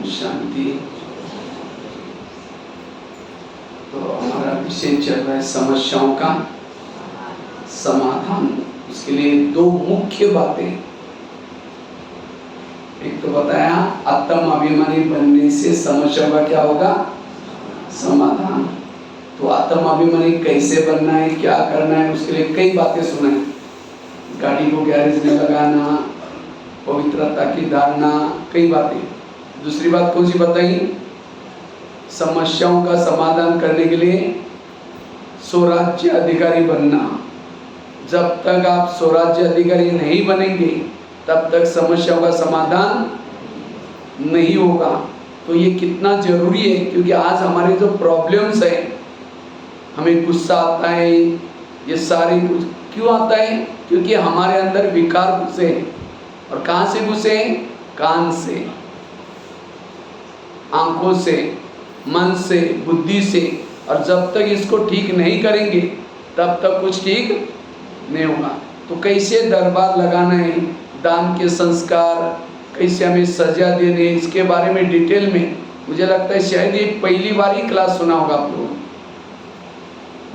ओम शांति। तो हमारा विषय चल रहा है समस्याओं का समाधान। उसके लिए दो मुख्य बातें, एक तो बताया आत्म अभिमानी बनने से समस्या का क्या होगा, समाधान। तो आत्म अभिमानी कैसे बनना है, क्या करना है, उसके लिए कई बातें सुनाई। गाड़ी को गैरेज में लगाना, पवित्रता की धारणा, कई बातें। दूसरी बात कौन सी बताई, समस्याओं का समाधान करने के लिए स्वराज्य अधिकारी बनना। जब तक आप स्वराज्य अधिकारी नहीं बनेंगे तब तक समस्याओं का समाधान नहीं होगा। तो ये कितना जरूरी है, क्योंकि आज हमारे जो प्रॉब्लम्स है, हमें गुस्सा आता है, ये सारे कुछ क्यों आता है, क्योंकि हमारे अंदर विकार घुसे हैं। और कहाँ से घुसे हैं, कान से, आंखों से, मन से, बुद्धि से। और जब तक इसको ठीक नहीं करेंगे तब तक कुछ ठीक नहीं होगा। तो कैसे दरबार लगाना है, दान के संस्कार कैसे हमें सजा देने, इसके बारे में डिटेल में मुझे लगता है शायद ये पहली बार ही क्लास सुना होगा आप लोगों।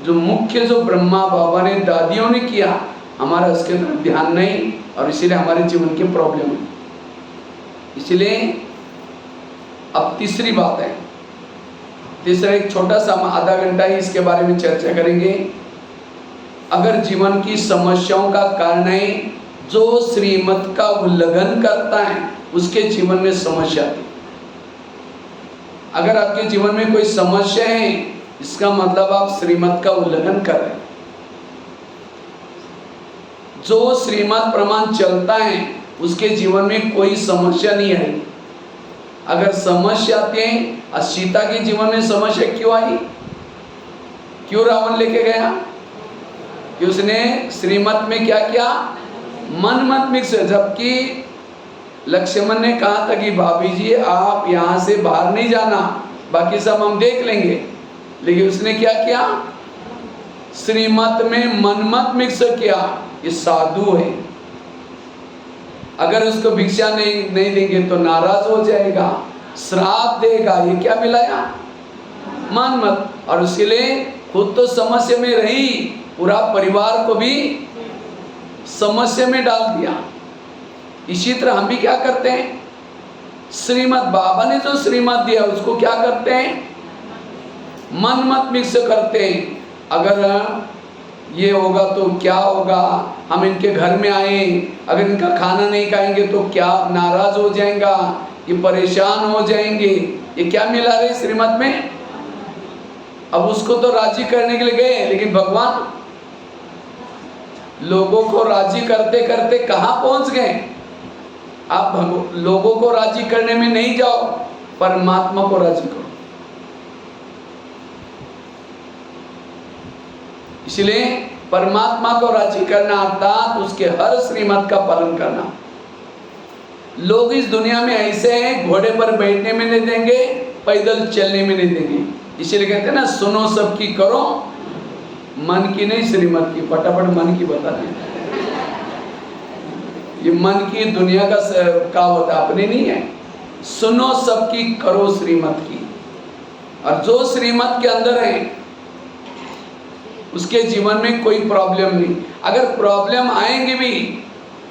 जो मुख्य जो ब्रह्मा बाबा ने, दादियों ने किया, हमारा उसके तरफ ध्यान नहीं, और इसीलिए हमारे जीवन के प्रॉब्लम है। इसलिए अब तीसरी बात है, तीसरा एक छोटा सा आधा घंटा ही इसके बारे में चर्चा करेंगे। अगर जीवन की समस्याओं का कारण है जो श्रीमत का उल्लंघन करता है, उसके जीवन में समस्या थी। अगर आपके जीवन में कोई समस्या है, इसका मतलब आप श्रीमत का उल्लंघन कर रहे हैं। जो श्रीमत प्रमाण चलता है उसके जीवन में कोई समस्या नहीं आई। अगर समस्या आती है, सीता के जीवन में समस्या क्यों आई, क्यों रावण लेके गया, कि उसने श्रीमत में क्या किया, मन मत मिक्स। जबकि लक्ष्मण ने कहा था कि भाभी जी आप यहाँ से बाहर नहीं जाना, बाकी सब हम देख लेंगे। लेकिन उसने क्या किया, श्रीमत में मनमत मिक्स किया। ये साधु है, अगर उसको भिक्षा नहीं देंगे तो नाराज हो जाएगा, श्राप देगा। ये क्या मिलाया, मनमत। और उसके लिए खुद तो समस्या में रही, पूरा परिवार को भी समस्या में डाल दिया। इसी तरह हम भी क्या करते हैं, श्रीमत बाबा ने जो श्रीमत दिया उसको क्या करते हैं, मन मत मिक्स करते हैं। अगर ये होगा तो क्या होगा, हम इनके घर में आए, अगर इनका खाना नहीं खाएंगे तो क्या नाराज हो जाएगा, ये परेशान हो जाएंगे। ये क्या मिला रहे श्रीमत में। अब उसको तो राजी करने के लिए गए, लेकिन भगवान लोगों को राजी करते करते कहाँ पहुंच गए। आप लोगों को राजी करने में नहीं जाओ, परमात्मा को राजी करो। इसलिए परमात्मा को राजी करना अर्थात उसके हर श्रीमत का पालन करना। लोग इस दुनिया में ऐसे हैं, घोड़े पर बैठने में नहीं देंगे, पैदल चलने में नहीं देंगे। इसीलिए कहते हैं ना, सुनो सबकी करो मन की नहीं श्रीमत की। फटाफट मन की बता दें। ये मन की दुनिया का होता, अपने नहीं है। सुनो सबकी करो श्रीमत की। और जो श्रीमत के अंदर है उसके जीवन में कोई प्रॉब्लम नहीं। अगर प्रॉब्लम आएंगे भी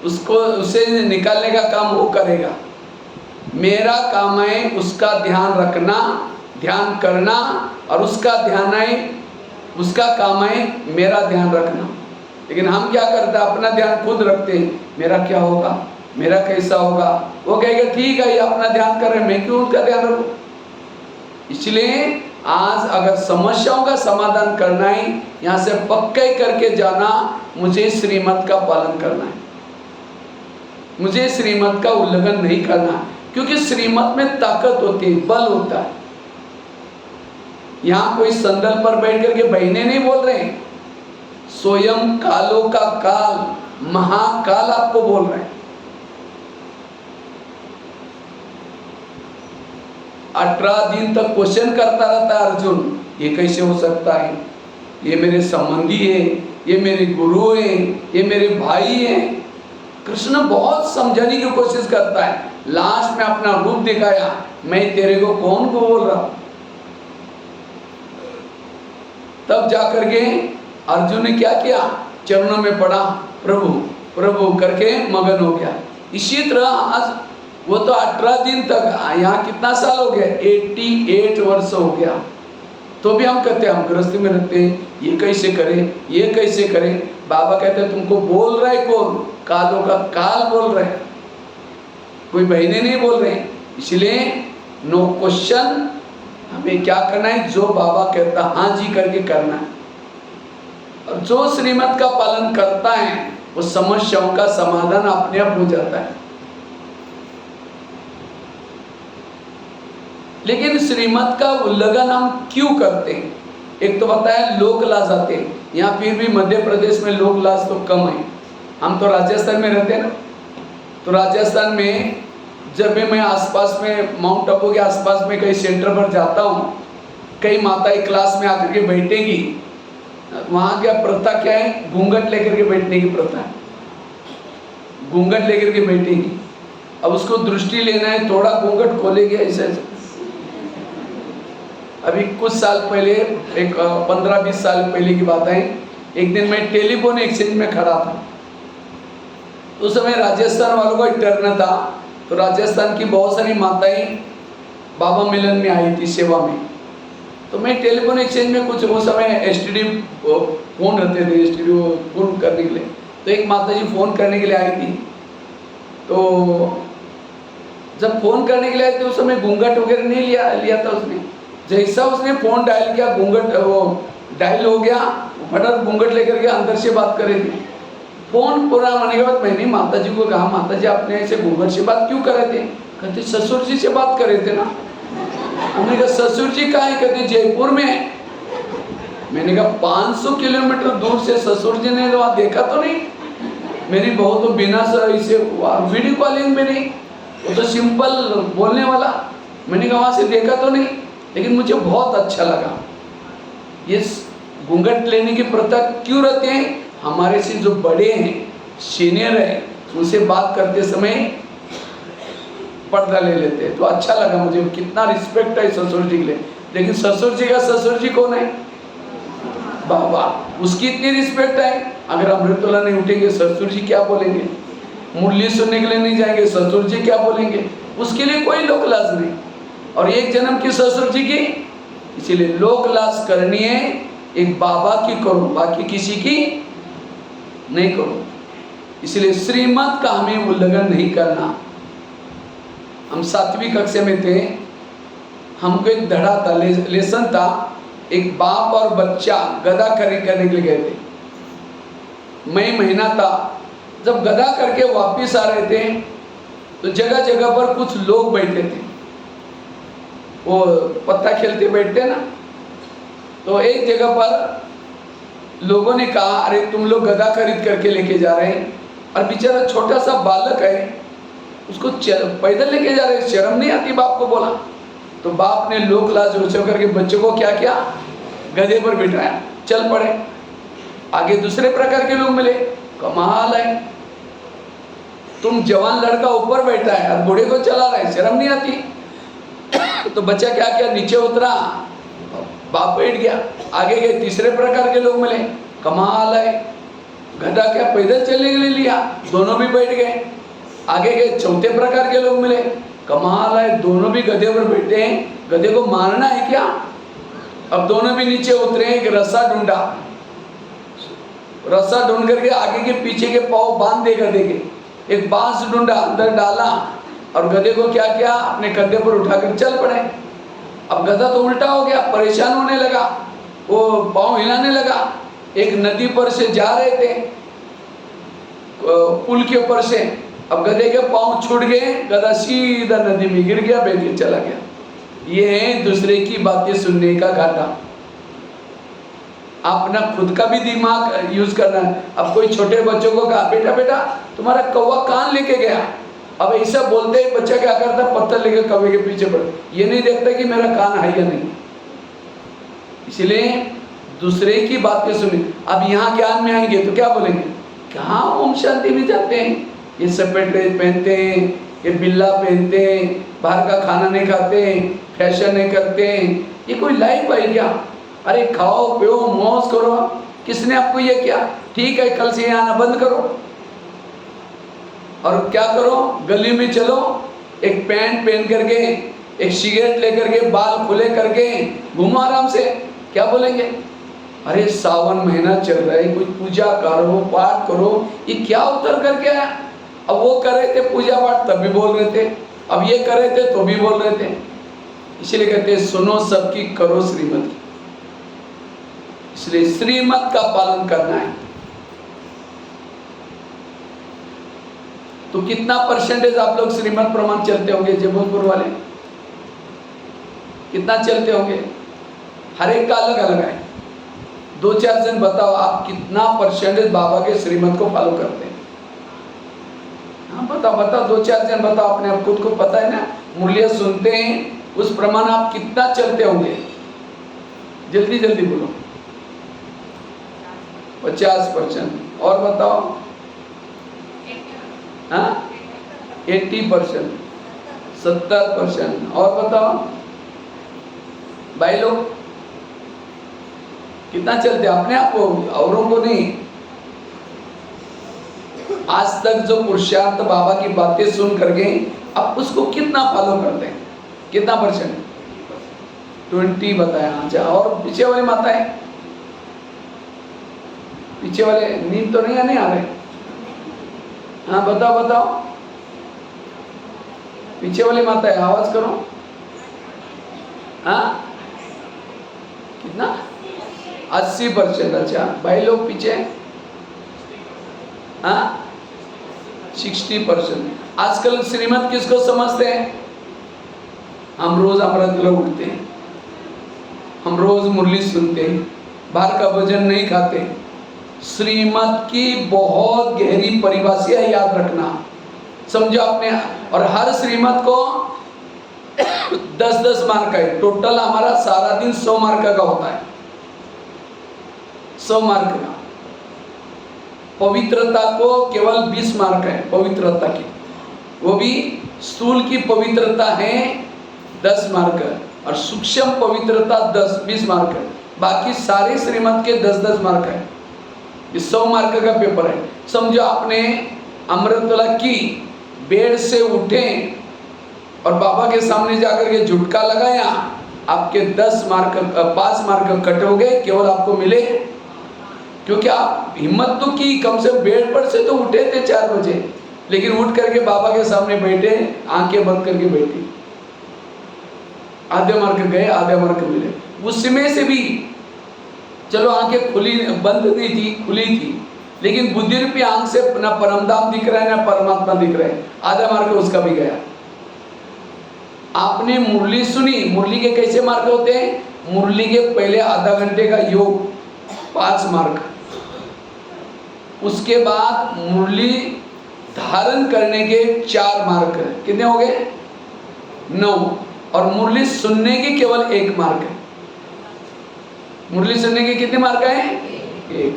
उसको, उसे निकालने का काम वो करेगा। मेरा काम है उसका ध्यान रखना, ध्यान करना, और उसका ध्यान है, उसका काम है मेरा ध्यान रखना। लेकिन हम क्या करते हैं, अपना ध्यान खुद रखते हैं। मेरा क्या होगा, मेरा कैसा होगा। वो कहेगा ठीक है ये अपना ध्यान कर रहे हैं, मैं क्यों उनका ध्यान रखूं। इसलिए आज अगर समस्याओं का समाधान करना है, यहाँ से पक्के करके जाना, मुझे श्रीमत का पालन करना है, मुझे श्रीमत का उल्लंघन नहीं करना। क्योंकि श्रीमत में ताकत होती है, बल होता है। यहाँ कोई संदल पर बैठ करके बहने नहीं बोल रहे हैं, स्वयं कालों का काल महाकाल आपको बोल रहे हैं। 18 दिन तक क्वेश्चन करता रहता है अर्जुन, ये कैसे हो सकता है, ये मेरे संबंधी है, ये मेरे गुरु है, ये मेरे भाई हैं। कृष्ण बहुत समझाने की कोशिश करता है, लास्ट में अपना रूप दिखाया, मैं तेरे को कौन को बोल रहा। तब जाकर के अर्जुन ने क्या किया, चरणों में पड़ा, प्रभु प्रभु करके मगन हो गया। इसी तरह आज वो तो 18 दिन तक, यहाँ कितना साल हो गया, 88 वर्ष हो गया, तो भी हम कहते हैं हम गृहस्थी में रहते हैं, ये कैसे करें, ये कैसे करें। बाबा कहते हैं तुमको बोल रहा है कौन, कालों का काल बोल रहे हैं, कोई बहने नहीं बोल रहे हैं। इसलिए नो क्वेश्चन, हमें क्या करना है, जो बाबा कहता हाँ जी करके करना है। और जो श्रीमत का पालन करता है वो समस्याओं का समाधान अपने आप हो जाता है। लेकिन श्रीमत का उल्लंघन हम क्यों करते हैं? एक तो बताया लोक लाज आते हैं, यहाँ फिर भी मध्य प्रदेश में लोक लाज तो कम है। हम तो राजस्थान में रहते हैं ना, तो राजस्थान में जब भी मैं आसपास में माउंट आबू के आसपास में कहीं सेंटर पर जाता हूँ, कई माताएं क्लास में आकर के बैठेगी, वहाँ क्या प्रथा क्या है, घूंघट लेकर के बैठने की प्रथा है, घूंघट लेकर के बैठेगी। अब उसको दृष्टि लेना है, थोड़ा घूंघट खोलेगी ऐसे। अभी कुछ साल पहले, एक 15-20 साल पहले की बात है, एक दिन मैं टेलीफोन एक्सचेंज में खड़ा था, तो उस समय राजस्थान वालों का एक टर्न था, तो राजस्थान की बहुत सारी माताएं बाबा मिलन में आई थी सेवा में। तो मैं टेलीफोन एक्सचेंज में कुछ, उस समय एसटीडी फोन रहते थे, एसटीडी फोन करने के लिए, तो एक माता जी फोन करने के लिए आई थी। तो जब फोन करने के लिए आई थी उस समय घूंघट वगैरह नहीं लिया था उसने। जैसा उसने फोन डायल किया, घूंघट वो डायल हो गया, फटाफट घूंघट लेकर के अंदर से बात कर रही थी। फोन पूरा होने के बाद मैंने माता जी को कहा, माता जी आपने ऐसे घूंघट से बात क्यों कर रहे थे? कहते ससुर जी से बात कर रहे थे ना। हमने कहा ससुर जी कहाँ है? कहते जयपुर में। मैंने कहा 500 किलोमीटर दूर से ससुर जी ने वहाँ देखा तो नहीं? मेरी बहू तो बिना इसे वीडियो कॉलिंग में नहीं, वो तो सिंपल बोलने वाला, मैंने कहा वहाँ से देखा तो नहीं। लेकिन मुझे बहुत अच्छा लगा ये घूंघट लेने की प्रथा क्यों रहती है। हमारे से जो बड़े हैं, सीनियर हैं, उनसे बात करते समय पर्दा ले लेते हैं, तो अच्छा लगा मुझे, कितना रिस्पेक्ट है ससुर जी के लिए। लेकिन ससुर जी का ससुर जी कौन है? बाबा, उसकी इतनी रिस्पेक्ट है। अगर अमृतोला नहीं उठेंगे ससुर जी क्या बोलेंगे, मुरली सुनने के लिए नहीं जाएंगे ससुर जी क्या बोलेंगे, उसके लिए कोई लोक लाज नहीं। और एक जन्म की ससुर जी की, इसीलिए लोक लाज करनी है एक बाबा की करो, बाकी किसी की नहीं करो। इसलिए श्रीमत का हमें उल्लंघन नहीं करना। हम 7वीं कक्षा में थे, हमको एक धड़ा था, लेसन था, एक बाप और बच्चा गधा खरीद करने के लिए गए थे। मई महीना था, जब गधा करके वापिस आ रहे थे तो जगह जगह पर कुछ लोग बैठे थे, वो पत्ता खेलते बैठते ना। तो एक जगह पर लोगों ने कहा, अरे तुम लोग गधा खरीद करके लेके जा रहे हैं, और बेचारा छोटा सा बालक है, उसको पैदल लेके जा रहे हैं, शर्म नहीं आती बाप को? बोला तो बाप ने लोक लाज रोचो करके बच्चों को क्या किया, गधे पर बिठाया, चल पड़े। आगे दूसरे प्रकार के लोग मिले, कमाल है, तुम जवान लड़का ऊपर बैठा है और बूढ़े को चला रहा है, शर्म नहीं आती? तो बच्चा क्या किया, नीचे उतरा, बाप बैठ गया। आगे गए, तीसरे प्रकार के लोग मिले, कमाल है, गधा क्या पैदल चलने के लिए लिया, दोनों भी बैठ गए। आगे गए, चौथे प्रकार के लोग मिले, कमाल है, दोनों भी गधे पर बैठे हैं, गधे को मारना है क्या? अब दोनों भी नीचे उतरे, एक रस्सा ढूंढा, रस्सा ढूंढ करके आगे के पीछे के पाँव बांध दे गधे के, एक बांस ढूंढा, अंदर डाला और गधे को क्या किया, अपने कंधे पर उठाकर चल पड़े। अब गधा तो उल्टा हो गया, परेशान होने लगा, वो पाँव हिलाने लगा। एक नदी पर से जा रहे थे, पुल के ऊपर से, अब गधे के पाँव छूट गए, गधा सीधा नदी में गिर गया, बह के चला गया। ये है दूसरे की बातें सुनने का घाटा। अपना खुद का भी दिमाग यूज करना है। अब कोई छोटे बच्चों को कहा, बेटा बेटा तुम्हारा कौवा कान लेके गया, अब ऐसा बोलते ही बच्चा क्या करता, पत्थर लेके कौवे के पीछे पड़, ये नहीं देखता कि मेरा कान है या नहीं। इसलिए दूसरे की बातें सुने। अब यहाँ ज्ञान में आएंगे तो क्या बोलेंगे, कहाँ ओम शांति में जाते हैं, ये सफेद ड्रेस पहनते हैं, ये बिल्ला पहनते हैं, बाहर का खाना नहीं खाते, फैशन नहीं करते, ये कोई लाइफ है क्या? अरे खाओ पियो मौज करो, किसने आपको ये किया? ठीक है, कल से आना बंद करो और क्या करो, गली में चलो, एक पैंट पहन करके, एक सिगरेट लेकर के, बाल खुले करके घूमो आराम से। क्या बोलेंगे? अरे सावन महीना चल रहा है, कुछ पूजा करो, पाठ करो, ये क्या उतर करके आया? अब वो कर रहे थे पूजा पाठ तब भी बोल रहे थे, अब ये कर रहे थे तो भी बोल रहे थे। इसलिए कहते हैं सुनो सबकी करो श्रीमत की। इसलिए श्रीमत का पालन करना है। तो कितना परसेंटेज आप लोग श्रीमत प्रमाण चलते होंगे जबलपुर वाले? कितना चलते होंगे? हर एक का अलग अलग है। 2-4 जन बताओ आप कितना परसेंटेज बाबा के श्रीमत को फॉलो करते हैं? हाँ बताओ बताओ, 2-4 जन बताओ, अपने आप खुद को पता है ना, मूल्य सुनते हैं, उस प्रमाण आप कितना चलते होंगे? जल्दी जल्दी बोलो। 50%। और बताओ? हाँ 80%, 70%। और बताओ भाई लोग कितना चलते? अपने आप को, औरों को नहीं। आज तक जो पुरुषार्थ बाबा की बातें सुन करके अब उसको कितना फॉलो करते हैं? कितना परसेंट? 20 बताया। अच्छा, और पीछे वाली माताएं, पीछे वाले नींद तो नहीं आ रहे? हाँ बताओ बताओ, पीछे वाली माताएं आवाज करो। हाँ कितना? 80%। अच्छा, भाई लोग पीछे? हाँ 60%। आजकल श्रीमत किसको समझते हैं? हम रोज अमृत लोग उठते हैं, हम रोज मुरली सुनते हैं, बाहर का भोजन नहीं खाते। श्रीमत की बहुत गहरी परिभाषा है, याद रखना, समझो आपने। और हर श्रीमत को 10-10 मार्क है। टोटल हमारा सारा दिन 100 मार्क का होता है, 100 मार्क का। पवित्रता को केवल 20 मार्क है, पवित्रता की, वो भी स्थूल की पवित्रता है 10 मार्क, और सूक्ष्म पवित्रता 10-20 मार्क है। बाकी सारे श्रीमत के 10-10 मार्क है। ये 100 मार्क का पेपर है। समझो आपने अमृतवेला की, बेड से उठे और बाबा के सामने जाकर के झुटका लगाया, आपके 10 मार्क 5 मार्क कट हो गए, केवल आपको मिले। क्योंकि आप हिम्मत तो की, कम से कम बेड पर से तो उठे थे 4 बजे, लेकिन उठ करके बाबा के सामने बैठे, आंखें बंद करके बैठे, आधे मार्क गए, आधे मार्क मिले। उसमें से भी चलो आंखें खुली, बंद नहीं थी, खुली थी, लेकिन बुद्धि रूपी आंख से ना परमधाम दिख रहा है ना परमात्मा दिख रहा है, आधा मार्क उसका भी गया। आपने मुरली सुनी, मुरली के कैसे मार्क होते हैं? मुरली के पहले आधा घंटे का योग 5 मार्क, उसके बाद मुरली धारण करने के 4 मार्क, कितने हो गए? 9। और मुरली सुनने के केवल 1 मार्क है। मुरली सुनने के कितने मार्क है? 1।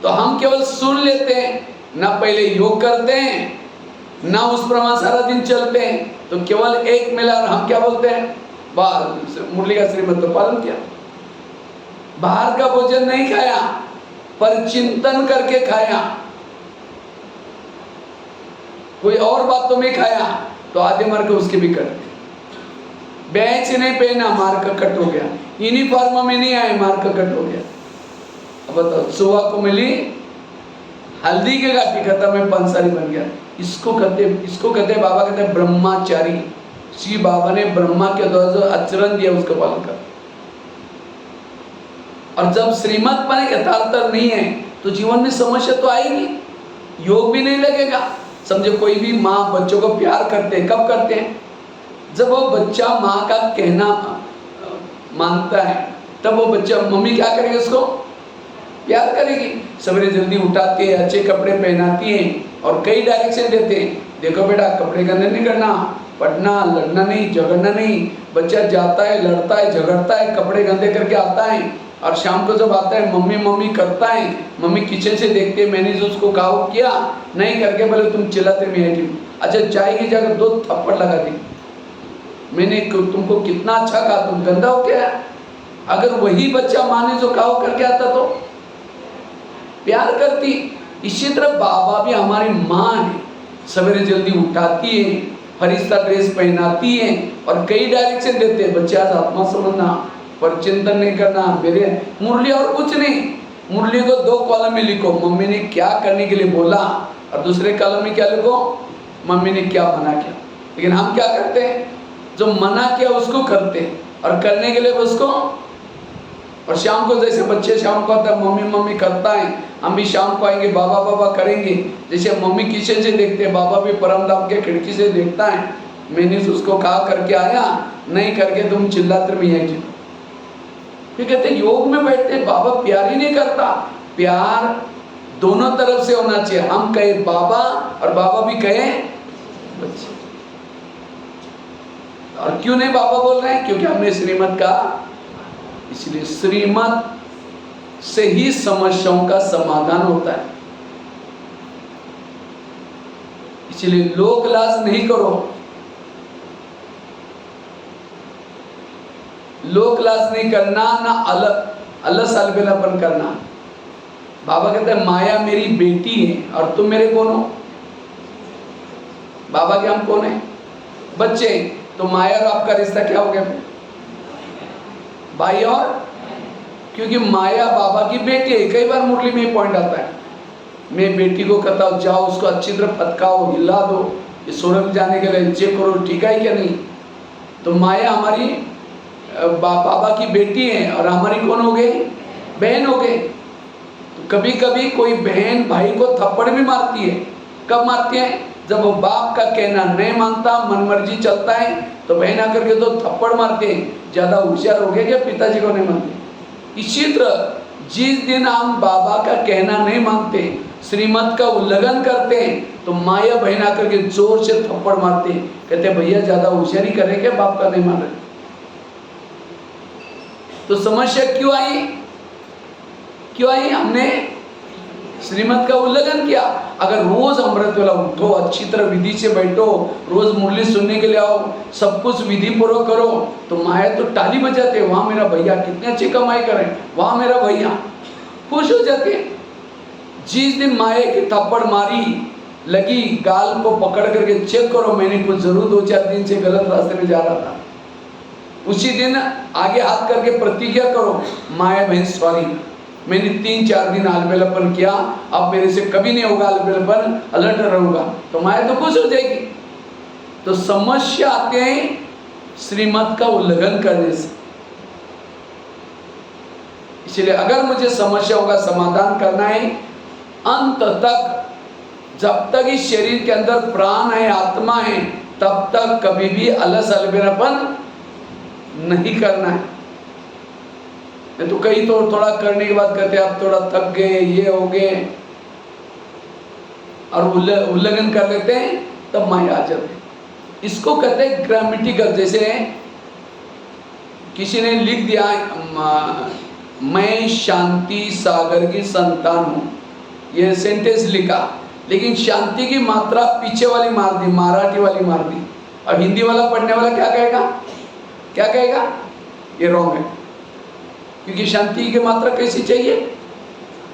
तो हम केवल सुन लेते हैं, ना पहले योग करते हैं, ना उस प्रमाण सारा दिन चलते हैं, तो केवल 1 मिला और हम क्या बोलते हैं? बस मुरली का श्रीमत तो पालन किया। बाहर का भोजन नहीं खाया, पर चिंतन करके खाया, कोई और बातों में खाया, तो आधे मार्क उसके भी कट गए। बैच नहीं पहना, मार्क कट हो गया। यूनिफॉर्म में नहीं आए, मार्क कट हो गया। अब बताओ, सुबह को मिली हल्दी के गाठी, खत्म में पंसारी बन गया। इसको कहते बाबा कहते हैं ब्रह्माचारी। श्री बाबा ने ब्रह्मा के द्वारा जो आचरण दिया उसका पालन कर। और जब श्रीमत पर यथार्थ नहीं है तो जीवन में समस्या तो आएगी, योग भी नहीं लगेगा। समझो कोई भी माँ बच्चों को प्यार करते हैं, कब करते हैं? जब वो बच्चा माँ का कहना मानता है, तब वो बच्चा, मम्मी क्या करेगी? उसको प्यार करेगी। सवेरे जल्दी उठाती है, अच्छे कपड़े पहनाती है और कई डायरेक्शन देते हैं, देखो बेटा कपड़े गंदे नहीं करना, पढ़ना, लड़ना नहीं, झगड़ना नहीं। बच्चा जाता है, लड़ता है, झगड़ता है, कपड़े गंदे करके आता है, और शाम को जब आता है मम्मी मम्मी करता है, मम्मी किचन से देखते हैं मैंने जो उसको कहा किया नहीं करके, बोले तुम चिल्लाते मैं आई थी। अच्छा जाएगी, जाकर 2 थप्पड़ लगा दी, मैंने तुमको कितना अच्छा कहा, तुम गंदा हो क्या? अगर वही बच्चा माँ ने जो कहा करके आता तो प्यार करती। इसी तरह बाबा भी हमारी माँ है, सवेरे जल्दी उठाती है, फरिश्ता ड्रेस पहनाती है और कई डायरेक्शन देते हैं, बच्चे आज आत्मा समझना, पर चिंतन नहीं करना, मेरे मुरली और कुछ नहीं, मुरली को 2 कॉलम में लिखो, मम्मी ने क्या करने के लिए बोला, और दूसरे कॉलम में क्या लिखो, मम्मी ने क्या मना किया। लेकिन हम क्या करते हैं, जो मना किया उसको करते हैं और करने के लिए उसको, और शाम को जैसे बच्चे शाम को आता है मम्मी मम्मी करता है, हम भी शाम को आएंगे बाबा बाबा करेंगे, जैसे मम्मी किचन से देखते हैं, बाबा भी परमधाम के खिड़की से देखता है, मैंने उसको कहा करके आया, नहीं करके तुम चिल्लाते में है क्यों? फिर कहते योग में बैठते बाबा प्यार ही नहीं करता। प्यार दोनों तरफ से होना चाहिए, हम कहे बाबा और बाबा भी कहे बच्चे। और क्यों नहीं बाबा बोल रहे हैं? क्योंकि हमने श्रीमत का, इसलिए श्रीमत से ही समस्याओं का समाधान होता है। इसलिए लोक लाज नहीं करो, लोक लाज नहीं करना, ना अलस अलबेलापन करना। बाबा कहते हैं माया मेरी बेटी है और तुम मेरे कौन हो? बाबा के हम कौन है? बच्चे। तो माया और आपका रिश्ता क्या हो गया? भाई और, क्योंकि माया बाबा की बेटी है। कई बार मुरली में पॉइंट आता है, मैं बेटी को कहता हूँ जाओ उसको अच्छी तरह फटकाओ, हिला दो, ये स्वर्ग जाने के लिए चेक करो ठीक है क्या नहीं। तो माया हमारी बाबा की बेटी है और हमारी कौन हो गई? बहन हो गई। तो कभी कभी कोई बहन भाई को थप्पड़ भी मारती है। कब मारती है? जब वो बाप का कहना नहीं मानता, मनमर्जी चलता है, तो बहन आकर के तो थप्पड़ मारते हैं। ज्यादा होशियार हो गए क्या? पिताजी को नहीं मानते। इसी तरह जिस दिन हम बाबा का कहना नहीं मानते, श्रीमत का उल्लंघन करते हैं, तो माया बहन आकर के जोर से थप्पड़ मारते हैं, कहते हैं भैया ज्यादा होशियारी कर रहे क्या, बाप का नहीं मान रहे। तो समस्या क्यों आई? क्यों आई? हमने श्रीमत का उल्लंघन किया। अगर रोज अमृत वेला उठो, अच्छी तरह विधि से बैठो, रोज मुरली सुनने के लिए आओ, सब कुछ विधि पूर्वक करो, तो माया तो ताली बजाते, वहां मेरा भैया कितने अच्छी कमाई करे, वहां मेरा भैया, खुश हो जाते। जिस दिन माया की थप्पड़ मारी लगी, गाल को पकड़ करके चेक करो, मैंने कुछ जरूर 2-4 दिन से गलत रास्ते में जा रहा था, उसी दिन आगे हाथ करके प्रतिज्ञा करो, माया बहन सॉरी, मैंने 3-4 दिन अलबेलापन किया, अब मेरे से कभी नहीं होगा अलबेलापन, अलर्ट रहूंगा, तो माया तो खुश हो जाएगी। तो समस्या आते हैं श्रीमत का उल्लंघन करने से। इसलिए अगर मुझे समस्याओं का समाधान करना है, अंत तक, जब तक इस शरीर के अंदर प्राण है, आत्मा है, तब तक कभी भी अलस अलबेलापन नहीं करना है। तो कई तो थोड़ा करने के बाद कहते आप थोड़ा थक गए, ये हो गए, और उल्लंघन कर लेते हैं, तब माया आ जाते हैं। इसको कहते हैं ग्रामेटिकल। जैसे किसी ने लिख दिया मैं शांति सागर की संतान हूं, ये सेंटेंस लिखा, लेकिन शांति की मात्रा पीछे वाली मार दी, मराठी वाली मार दी, और हिंदी वाला पढ़ने वाला क्या कहेगा? क्या कहेगा? ये रॉन्ग है, क्योंकि शांति की मात्रा कैसी चाहिए?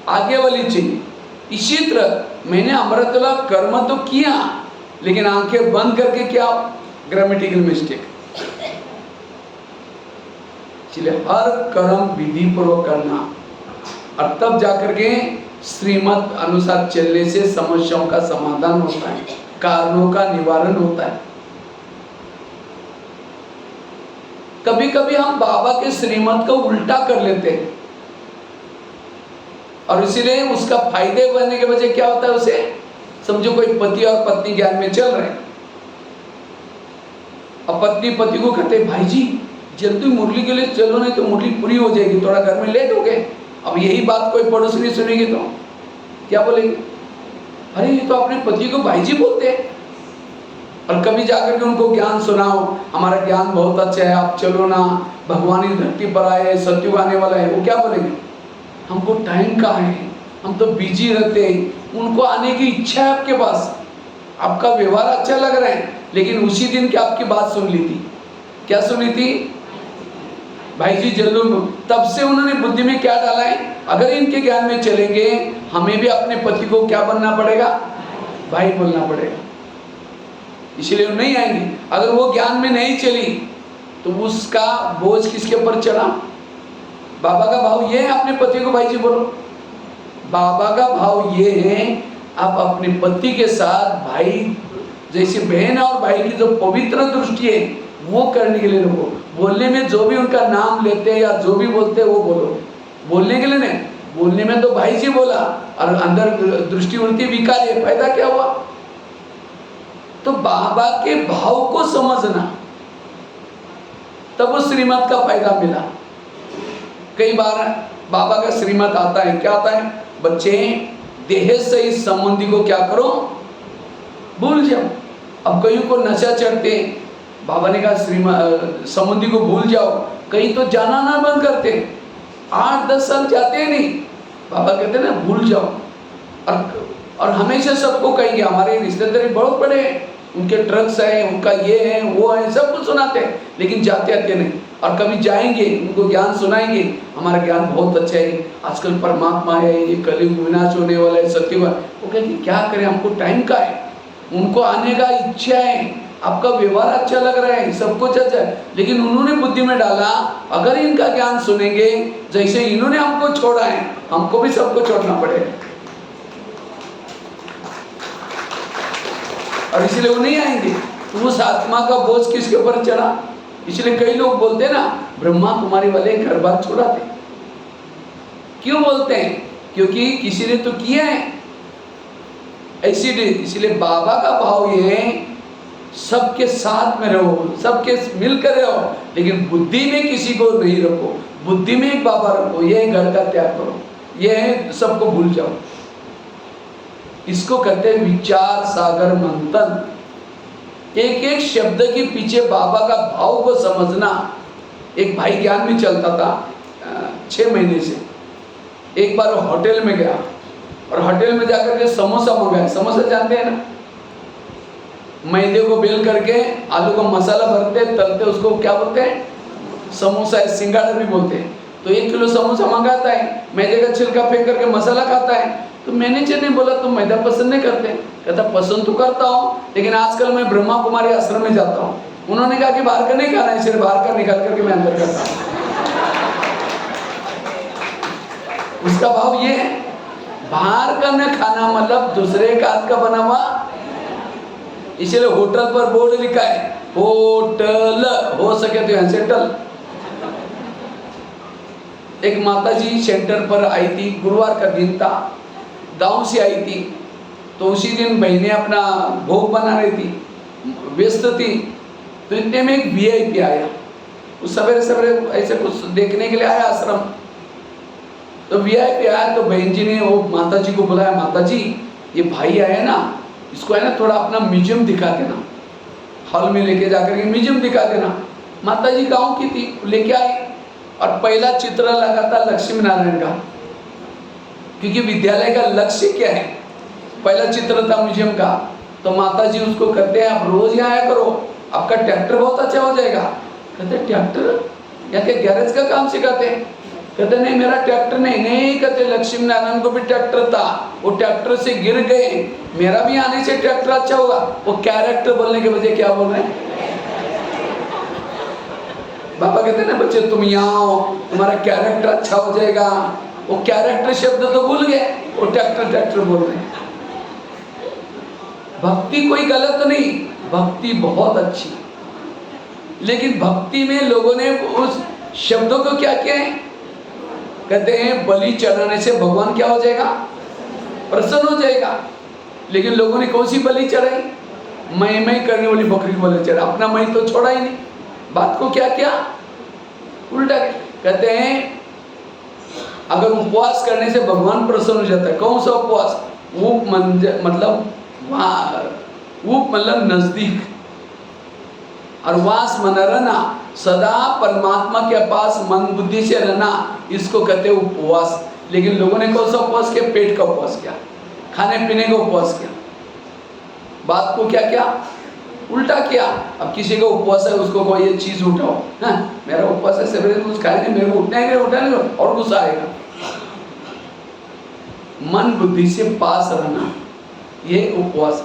आगे वाली चाहिए। इसी तरह मैंने अमृतला कर्म तो किया, लेकिन आंखें बंद करके क्या? Grammatical mistake. इसलिए हर कर्म विधि पूर्वक करना, और तब जाकर के श्रीमत अनुसार चलने से समस्याओं का समाधान होता है, कारणों का निवारण होता है। कभी कभी हम बाबा के श्रीमत को उल्टा कर लेते हैं, और इसीलिए उसका फायदे बनने के वजह क्या होता है? उसे समझो कोई पति और पत्नी ज्ञान में चल रहे हैं, और पत्नी पति को कहते भाई जी जल्दी मुरली के लिए चलो, नहीं तो मुरली पूरी हो जाएगी, थोड़ा घर में लेट हो गए। अब यही बात कोई पड़ोसी सुनेगी तो क्या बोलेगी? अरे ये तो अपने पति को भाई जी बोलते हैं। और कभी जाकर के उनको ज्ञान सुनाओ, हमारा ज्ञान बहुत अच्छा है, आप चलो ना, भगवान इस धरती पर आए, सत्युग आने वाला है, वो क्या बोलेंगे? हमको टाइम कहाँ है, हम तो बिजी रहते हैं। उनको आने की इच्छा है आपके पास, आपका व्यवहार अच्छा लग रहा है, लेकिन उसी दिन क्या आपकी बात सुन ली थी? क्या सुनी थी? भाई जी जल्लू। तब से उन्होंने बुद्धि में क्या डाला है, अगर इनके ज्ञान में चलेंगे हमें भी अपने पति को क्या बनना पड़ेगा? भाई बोलना पड़ेगा। इसलिए वो नहीं आएंगे। अगर वो ज्ञान में नहीं चली तो उसका बोझ किसके ऊपर चढ़ा? बाबा का भाव ये है, अपने पति को भाई जी बोलो। बाबा का भाव ये है, आप अपने पति के साथ भाई जैसे बहन और भाई की जो पवित्र दृष्टि है वो करने के लिए रखो। बोलने में जो भी उनका नाम लेते हैं या जो भी बोलते हैं वो बोलो, बोलने के लिए नहीं। बोलने में तो भाई जी बोला और अंदर दृष्टि वृत्ति विकार है, फायदा क्या हुआ? तो बाबा के भाव को समझना, तब उस श्रीमत का फायदा मिला। कई बार बाबा का श्रीमत आता है, क्या आता है? बच्चे देह से इस संबंधी को क्या करो? भूल जाओ। अब कईयों को नशा चढ़ते, बाबा ने कहा संबंधी को भूल जाओ। कई तो जाना ना बंद करते, 8-10 साल जाते नहीं। बाबा कहते ना भूल जाओ। और हमेशा सबको कहेंगे हमारे रिश्तेदारी बहुत बड़े हैं, उनके ट्रक्स हैं, उनका ये है वो है, सब कुछ सुनाते हैं, लेकिन जाते आते नहीं। और कभी जाएंगे उनको ज्ञान सुनाएंगे, हमारा ज्ञान बहुत अच्छा है, आजकल परमात्मा है, ये कलयुग विनाश होने वाला है, सत्ययुग। वो कहेंगे क्या करें, हमको टाइम का है, उनको आने का इच्छा है, आपका व्यवहार अच्छा लग रहा है, सब कुछ अच्छा है, लेकिन उन्होंने बुद्धि में डाला अगर इनका ज्ञान सुनेंगे, जैसे इन्होंने हमको छोड़ा है हमको भी सबको छोड़ना पड़ेगा। और इसलिए वो नहीं आएंगे। तो उस आत्मा का बोझ किसके ऊपर चढ़ा? इसलिए कई लोग बोलते हैं ना, ब्रह्मा कुमारी वाले घर बार छुड़ाते। क्यों बोलते हैं? क्योंकि किसी ने तो किया है ऐसी। इसलिए बाबा का भाव ये है, सबके साथ में रहो, सबके मिलकर रहो, लेकिन बुद्धि में किसी को नहीं रखो। बुद्धि में एक बाबा रखो, ये घर का त्याग करो, ये सबको भूल जाओ। इसको कहते हैं विचार सागर मंथन। एक एक शब्द के पीछे बाबा का भाव को समझना। एक भाई ज्ञान में चलता था 6 महीने से। एक बार होटल में गया और होटल में जाकर के समोसा मंगाया। समोसा जानते हैं ना, मैदे को बेल करके आलू का मसाला भरते तलते, उसको क्या बोलते हैं? समोसा, सिंगाड़ा भी बोलते हैं। तो 1 किलो समोसा मंगाता है, मैदे का छिलका फेंक करके मसाला खाता है। तो मैनेजर ने बोला तुम मैदा पसंद नहीं करते? कहता पसंद तो करता हूँ, लेकिन आजकल मैं ब्रह्मा कुमारी आश्रम में जाता हूँ। उन्होंने कहा कि बाहर का नहीं खाना है, सिर्फ बाहर का निकाल करके मैं अंदर करता हूँ। उसका भाव ये है, बाहर का न खाना मतलब दूसरे का हाथ का बना हुआ। इसलिए होटल पर बोर्ड लिखा है होटल, हो सके तो यहाँ से टल। एक माताजी सेंटर पर आई थी, गुरुवार का दिन था, गांव से आई थी। तो उसी दिन बहनें अपना भोग बना रही थी, व्यस्त थी। तो इतने में एक वीआईपी आया, उस सवेरे सवेरे ऐसे कुछ देखने के लिए आया आश्रम। तो वीआईपी आया तो बहन जी ने वो माता जी को बुलाया, माता जी ये भाई आया ना, इसको है ना थोड़ा अपना म्यूजियम दिखा देना, हॉल में लेके जाकर के म्यूजियम दिखा देना। माता जी गाँव की थी, लेके आई और पहला चित्र लगा था लक्ष्मी नारायण का, क्योंकि विद्यालय का लक्ष्य क्या है? पहला चित्र था म्यूजियम का। तो माता जी उसको कहते हैं आप रोज यहाँ आया करो, आपका ट्रैक्टर बहुत अच्छा हो जाएगा। कहते ट्रैक्टर? यहाँ के गैरेज का काम सिखाते हैं? कहते नहीं मेरा ट्रैक्टर नहीं। कहते लक्ष्मी नारायण को भी ट्रैक्टर था, वो ट्रैक्टर से गिर गए, मेरा भी आने से ट्रैक्टर अच्छा होगा। वो कैरेक्टर बोलने के बजाय क्या बोल रहे हैं? बाबा कहते हैं ना बच्चे तुम यहाँ आओ, तुम्हारा कैरेक्टर अच्छा हो जाएगा। वो कैरेक्टर शब्द तो भूल गए, वो ट्रैक्टर बोल रहे हैं। भक्ति कोई गलत नहीं, भक्ति बहुत अच्छी, लेकिन भक्ति में लोगों ने उस शब्दों को क्या किया है? कहते हैं बलि चढ़ाने से भगवान क्या हो जाएगा? प्रसन्न हो जाएगा। लेकिन लोगों ने कौन सी बलि चढ़ाई? मैं करने वाली बकरी को बलि चढ़ा, अपना मैं तो छोड़ा ही नहीं। बात को क्या किया? उल्टा। कहते हैं अगर उपवास करने से भगवान प्रसन्न हो जाता है, कौन सा उपवास? मतलब नजदीक, और वास मन रहना, सदा परमात्मा के पास मन बुद्धि से रहना, इसको कहते हैं उपवास। लेकिन लोगों ने कौन सा उपवास किया? पेट का उपवास किया, खाने पीने का उपवास किया। बात को क्या किया, उल्टा किया। अब किसी का उपवास है, उसको कोई ये चीज उठाओ, हाँ मेरा उपवास है, सवेरे कुछ खाए नहीं, मेरे को उठना है, उठाने दो, और गुस्सा आएगा। मन बुद्धि से पास रहना, ये उपवास।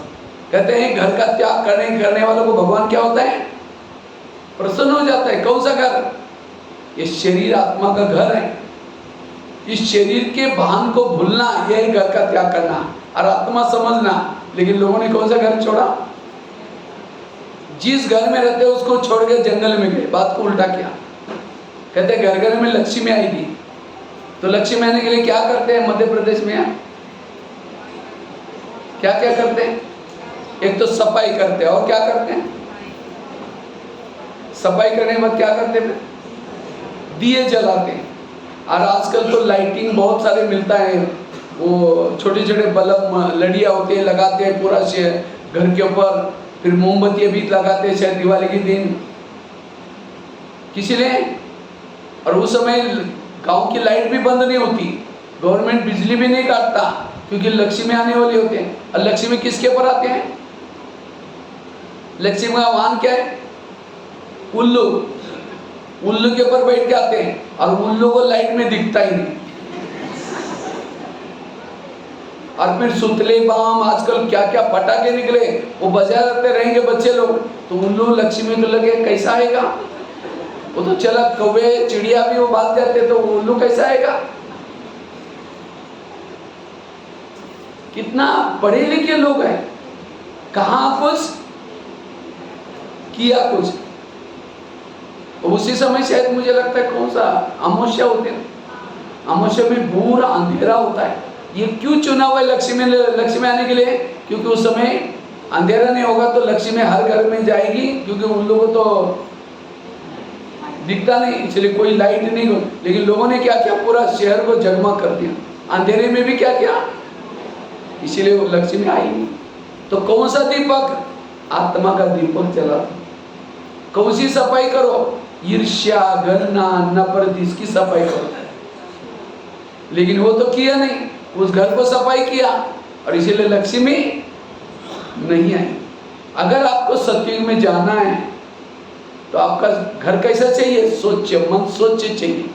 कहते हैं घर का त्याग करने वालों को भगवान क्या होता है, प्रसन्न हो जाता है। कौन सा घर, ये शरीर आत्मा का घर है। इस शरीर के भान को भूलना, यही घर का त्याग करना और आत्मा समझना। लेकिन लोगों ने कौन सा घर छोड़ा, जिस घर में रहते उसको छोड़ के जंगल में गए, बात को उल्टा किया। कहते घर घर में लक्ष्मी आएगी, तो लक्ष्मी आने के लिए क्या करते हैं मध्य प्रदेश में, क्या क्या करते हैं, एक तो सफाई करते हैं, और क्या करते हैं, सफाई करने के बाद क्या करते हैं, दिए जलाते हैं। और आजकल तो लाइटिंग बहुत सारे मिलता है, वो छोटे छोटे बल्ब लड़िया होते हैं, लगाते हैं पूरा घर के ऊपर, फिर मोमबत्ती भी लगाते हैं शायद दिवाली के दिन किसी ने। और उस समय गांव की लाइट भी बंद नहीं होती, गवर्नमेंट बिजली भी नहीं काटता, क्योंकि लक्ष्मी आने वाले होते हैं। और लक्ष्मी किसके ऊपर आते हैं, लक्ष्मी का वाहन क्या है, उल्लू, उल्लू के ऊपर बैठ के आते हैं, और उल्लू को लाइट में दिखता ही नहीं। और फिर सुतले बाम, आजकल क्या क्या पटाखे निकले, वो बजाते रहेंगे बच्चे लोग, तो उल्लू लक्ष्मी को लगे कैसा आएगा, वो तो चला कौवे चिड़िया भी वो भाग जाते, तो उल्लू कैसा आएगा। कितना पढ़े लिखे लोग हैं, कहाँ कुछ किया कुछ। उसी समय शायद मुझे लगता है कौन सा अमावस्या होते हैं, अमावस्या में पूरा अंधेरा होता है। ये क्यों चुना हुआ है लक्ष्मी आने के लिए, क्योंकि उस समय अंधेरा नहीं होगा तो लक्ष्मी हर घर में जाएगी, क्योंकि उन लोगों को तो दिखता नहीं, इसलिए कोई लाइट नहीं हो। लेकिन लोगों ने क्या किया, पूरा शहर को जगमग कर दिया, अंधेरे में भी क्या किया, इसीलिए वो लक्ष्मी आई नहीं। तो कौन सा दीपक, आत्मा का दीपक जला। कौन सी सफाई करो, ईर्ष्या घृणा नफरत, इसकी सफाई करो। लेकिन वो तो किया नहीं, उस घर को सफाई किया, और इसीलिए लक्ष्मी नहीं आई। अगर आपको सत्युग में जाना है तो आपका घर कैसा चाहिए, स्वच्छ, मन स्वच्छ चाहिए,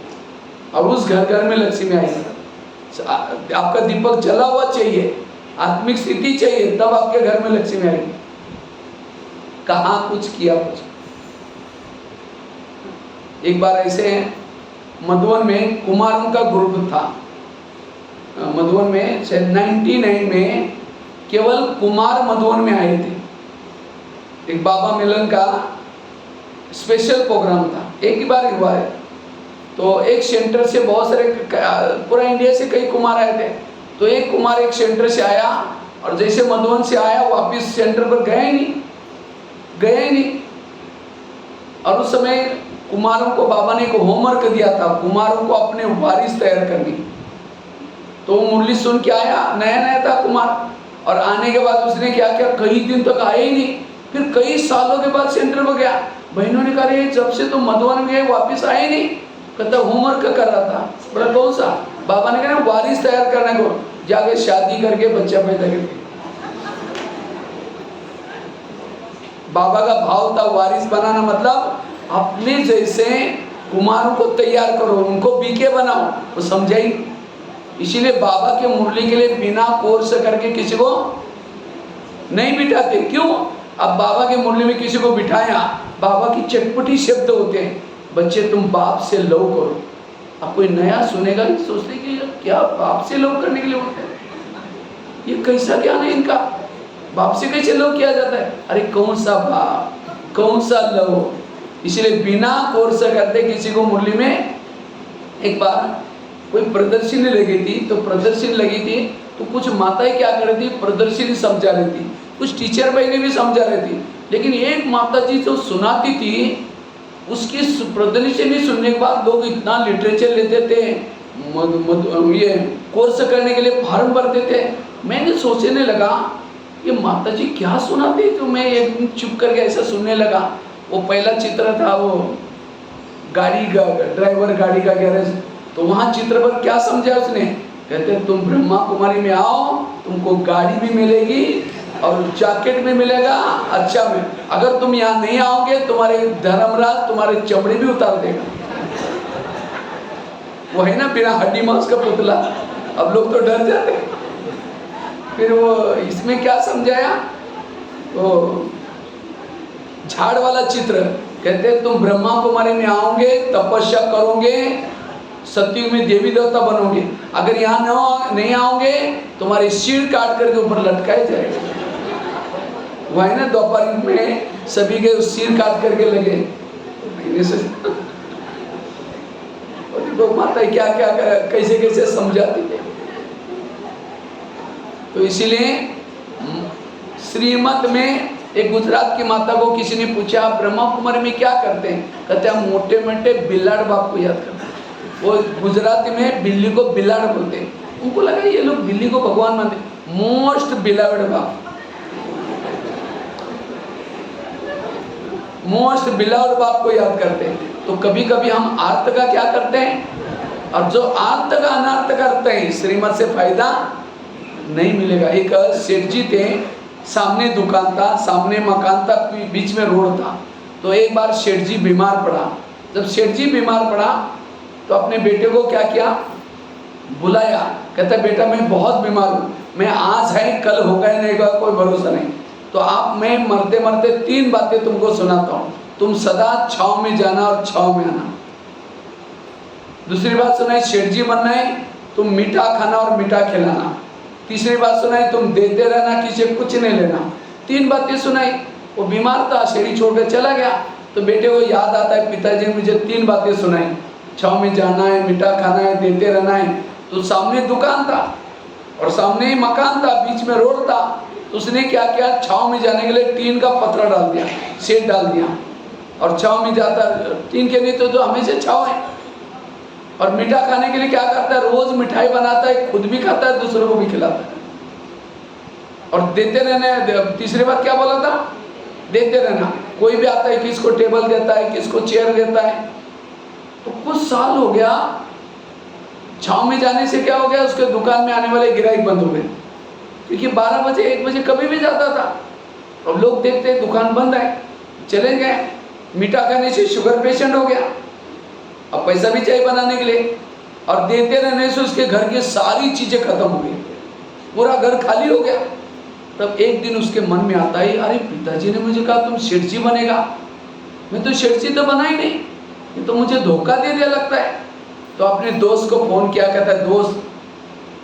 और उस घर में लक्ष्मी आएगी। आपका दीपक जला हुआ चाहिए, आत्मिक स्थिति चाहिए, तब आपके घर में लक्ष्मी आएगी। कहाँ कुछ किया कुछ। एक बार ऐसे मधुबन में कुमारों का ग्रुप था, मधुबन में शायद 99 में केवल कुमार मधुबन में आए थे। एक बाबा मिलन का स्पेशल प्रोग्राम था, एक ही बार हुआ है। तो एक सेंटर से बहुत सारे, पूरा इंडिया से कई कुमार आए थे। तो एक कुमार एक सेंटर से आया, और जैसे मधुबन से आया वापिस सेंटर पर गया ही नहीं। और उस समय कुमारों को बाबा ने एक होमवर्क दिया था, कुमारों को अपने वारिस तैयार करनी। तो वो मुरली सुन के आया, नया था कुमार, और आने के बाद उसने क्या किया, कई दिन तक आया ही नहीं। फिर कई सालों के बाद सेंटर पर गया, बहनों ने कहा जब से तो मधुबन में गए वापिस आए नहीं। कहता होमवर्क कर रहा था। बड़ा कौन सा, बाबा ने कहा वारिस तैयार करने को, जाके शादी करके बच्चा पैदा करके। बाबा का भाव था वारिस बनाना, मतलब अपने जैसे कुमारों को तैयार करो, उनको बीके बनाओ, वो समझाई। इसीलिए बाबा के मुरली के लिए बिना कोर्स करके किसी को नहीं बिठाते। क्यों, अब बाबा के मुरली में किसी को बिठाया, बाबा की चटपटी शब्द होते हैं, बच्चे तुम बाप से लव करो। अब कोई नया सुनेगा, सोचते कि क्या बाप से लव करने के लिए होता है, ये कैसा ज्ञान है इनका, बाप से कैसे लव किया जाता है। अरे कौन सा बाप, कौन सा लव। इसलिए बिना कोर्स करते किसी को मुरली में। एक बार कोई प्रदर्शनी लगी थी, तो प्रदर्शनी लगी थी तो कुछ माताएं क्या कर रही थी, प्रदर्शनी समझा रही थी, कुछ टीचर बहनें भी समझा रही थी। लेकिन एक माता जी जो सुनाती थी, उसकी प्रदर्शनी सुनने के बाद लोग इतना लिटरेचर लेते थे, ये कोर्स करने के लिए फॉर्म भरते थे। मैंने सोचने लगा ये माता जी क्या सुनाती, तो मैं एक दिन चुप करके ऐसा सुनने लगा। वो पहला चित्र था, वो गाड़ी का ड्राइवर, गाड़ी का गैरेज। तो वहाँ चित्र पर क्या समझा उसने, कहते तुम ब्रह्मा कुमारी में आओ, तुमको गाड़ी भी मिलेगी और जैकेट भी मिलेगा अच्छा में। अगर तुम यहाँ नहीं आओगे तुम्हारे धर्मराज तुम्हारे चमड़े भी उतार देगा। वो है ना बिना हड्डी मांस का पुतला, अब लोग तो डर जाते। फिर वो इसमें क्या समझाया, वो झाड़ वाला चित्र, कहते हैं तुम ब्रह्मा कुमारी में आओगे, तपस्या करोगे, सतयुग में देवी देवता बनोगे। अगर यहाँ नहीं आओगे तुम्हारे सिर काट करके ऊपर लटकाए जाएगा। वो है ना द्वापर युग में सभी के सिर काट करके लगे। तो माता क्या क्या कैसे कैसे समझाती है। तो इसीलिए श्रीमत में एक गुजरात की माता को किसी ने पूछा ब्रह्मा कुमारी में क्या करते हैं, कहते हैं मोटे मोटे बिलाड़ बाप को याद करते हैं। वो गुजराती में बिल्ली को बिलाड़ बोलते हैं। उनको लगा ये लोग बिल्ली को भगवान मानते, मोस्ट बिलावड बाप, मोस्ट बिलावड बाप को याद करते हैं। तो कभी कभी हम आर्त का क्या करते हैं, और जो आर्त का अनार्थ करते हैं श्रीमत से फायदा नहीं मिलेगा। एक सेठ जी थे, सामने दुकान था, सामने मकान था, बीच में रोड था। तो एक बार सेठ जी बीमार पड़ा। जब सेठ जी बीमार पड़ा तो अपने बेटे को क्या किया, बुलाया। कहता बेटा मैं बहुत बीमार हूँ, मैं आज है कल होगा ही नहीं होगा कोई भरोसा नहीं। तो आप मैं मरते मरते 3 बातें तुमको सुनाता हूँ, तुम सदा छाँव में जाना और छाँव में आना। दूसरी बात सुनाई सेठ जी बनना है, तुम मीठा खाना और मीठा खिलाना। तीसरी बात सुनाई तुम देते रहना, किसी कुछ नहीं लेना। 3 बातें सुनाई। वो बीमार था, शेरी छोड़कर चला गया। तो बेटे को याद आता है पिताजी ने मुझे 3 बातें सुनाई, छाँव में जाना है, मीठा खाना है, देते रहना है। तो सामने दुकान था और सामने ही मकान था, बीच में रोड था। तो उसने क्या किया, छाँव में जाने के लिए टीन का पत्थर डाल दिया, शेड डाल दिया, और छाँव में जाता। टीन के नहीं तो हमेशा छाँव है। और मीठा खाने के लिए क्या करता है, रोज मिठाई बनाता है, खुद भी खाता है, दूसरों को भी खिलाता है। और देते रहना। तीसरी बात क्या बोला था, देते रहना। कोई भी आता है, किसको टेबल देता है, किसको चेयर देता है। तो कुछ साल हो गया, छाँव में जाने से क्या हो गया, उसके दुकान में आने वाले गिराहक बंद हो गए। क्योंकि 12 बजे 1 बजे कभी भी जाता था। अब लोग देखते दुकान बंद है, चले गए। मीठा खाने से शुगर पेशेंट हो गया, अब पैसा भी चाहिए बनाने के लिए। और देते रहने से उसके घर की सारी चीजें खत्म हो गई, पूरा घर खाली हो गया। तब एक दिन उसके मन में आता है, अरे पिताजी ने मुझे कहा तुम सेठ जी बनेगा, मैं तो सेठ जी तो बना ही नहीं, ये तो मुझे धोखा दे दिया लगता है। तो अपने दोस्त को फोन किया, कहता है दोस्त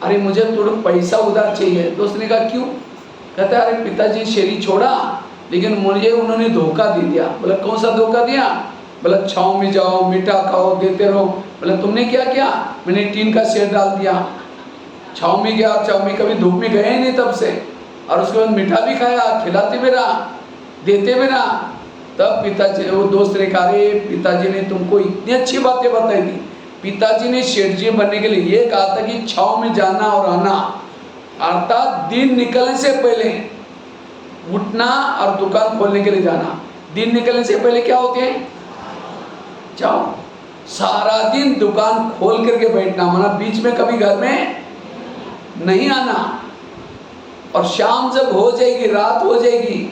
अरे मुझे थोड़ा पैसा उधार चाहिए। दोस्त ने कहा क्यों, कहता है अरे पिताजी शेरी छोड़ा, लेकिन मुझे उन्होंने धोखा दे दिया। बोला कौन सा धोखा दिया, बोला छाँव में जाओ, मीठा खाओ, देते रहो। बोला तुमने क्या किया, मैंने टीन का शेड डाल दिया, छाँव में गया, छाँव में कभी धूप में गए ही नहीं तब से, और उसके बाद मीठा भी खाया, खिलाते भी रहा, देते भी रहा। तब पिताजी, वो दोस्त ने कहा अरे पिताजी ने तुमको इतनी अच्छी बातें बताई थी। पिताजी ने सेठ जी बनने के लिए ये कहा था कि छाँव में जाना और आना, अर्थात दिन निकलने से पहले उठना और दुकान खोलने के लिए जाना। दिन निकलने से पहले क्या होते हैं, जाओ, सारा दिन दुकान खोल करके बैठना, माना बीच में कभी घर में नहीं आना। और शाम जब हो जाएगी, रात हो जाएगी,